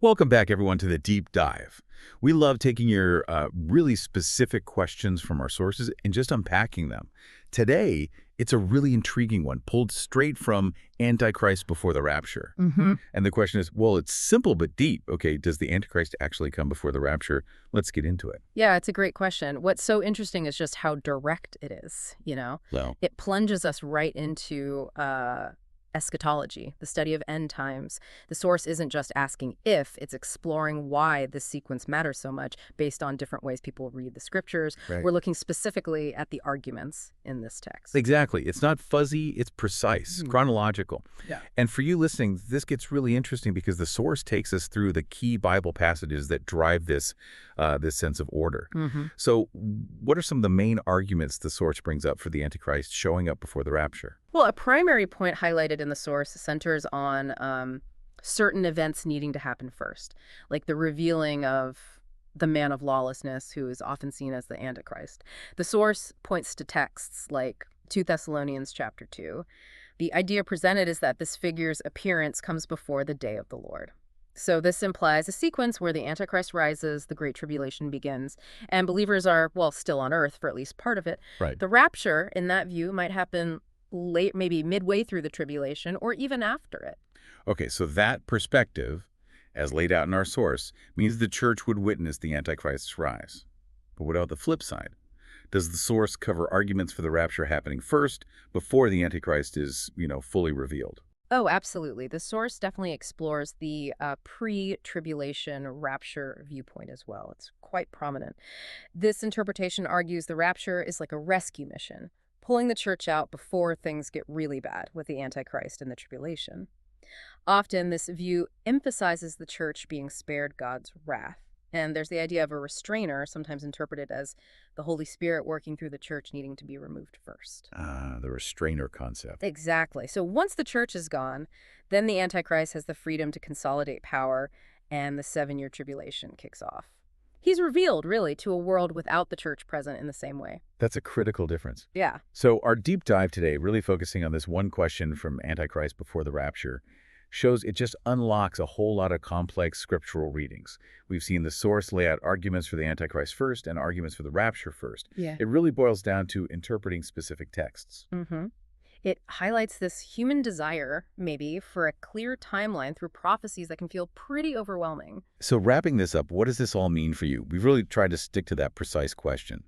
Welcome back, everyone, to the Deep Dive. We love taking your really specific questions from our sources and just unpacking them. Today, it's a really intriguing one, pulled straight from Antichrist before the rapture. And the question is, well, it's simple but deep. Okay, does the Antichrist actually come before the rapture? Let's get into it. Yeah, it's a great question. What's so interesting is just how direct it is, you know? Well, It plunges us right into eschatology, the study of end times. The source isn't just asking if, it's exploring why this sequence matters so much based on different ways people read the scriptures. right. We're looking specifically at the arguments in this text. Exactly. It's not fuzzy, it's precise, chronological. Yeah. And for you listening, this gets really interesting because the source takes us through the key Bible passages that drive this sense of order. So what are some of the main arguments the source brings up for the Antichrist showing up before the rapture? Well, a primary point highlighted in the source centers on certain events needing to happen first, like the revealing of the man of lawlessness, who is often seen as the Antichrist. The source points to texts like 2 Thessalonians chapter 2. The idea presented is that this figure's appearance comes before the day of the Lord. So this implies a sequence where the Antichrist rises, the Great Tribulation begins, and believers are, well, still on earth for at least part of it. Right. The rapture, in that view, might happen late, maybe midway through the tribulation or even after it. Okay, so that perspective, as laid out in our source, means the church would witness the Antichrist's rise. But what about the flip side? Does the source cover arguments for the rapture happening first before the Antichrist is, fully revealed? Oh, absolutely. The source definitely explores the pre-tribulation rapture viewpoint as well. It's quite prominent. This interpretation argues the rapture is like a rescue mission, pulling the church out before things get really bad with the Antichrist and the tribulation. Often, this view emphasizes the church being spared God's wrath. And there's the idea of a restrainer, sometimes interpreted as the Holy Spirit working through the church needing to be removed first. The restrainer concept. Exactly. So once the church is gone, then the Antichrist has the freedom to consolidate power, and the 7-year tribulation kicks off. He's revealed, really, to a world without the church present in the same way. That's a critical difference. Yeah. So our deep dive today, really focusing on this one question from Antichrist before the rapture, shows it just unlocks a whole lot of complex scriptural readings. We've seen the source lay out arguments for the Antichrist first and arguments for the rapture first. Yeah. It really boils down to interpreting specific texts. It highlights this human desire, maybe, for a clear timeline through prophecies that can feel pretty overwhelming. So wrapping this up, what does this all mean for you? We've really tried to stick to that precise question.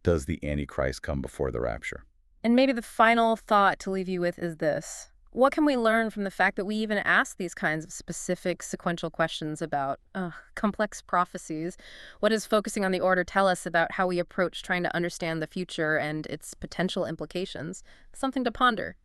Does the Antichrist come before the rapture? And maybe the final thought to leave you with is this. What can we learn from the fact that we even ask these kinds of specific sequential questions about complex prophecies? What does focusing on the order tell us about how we approach trying to understand the future and its potential implications? Something to ponder.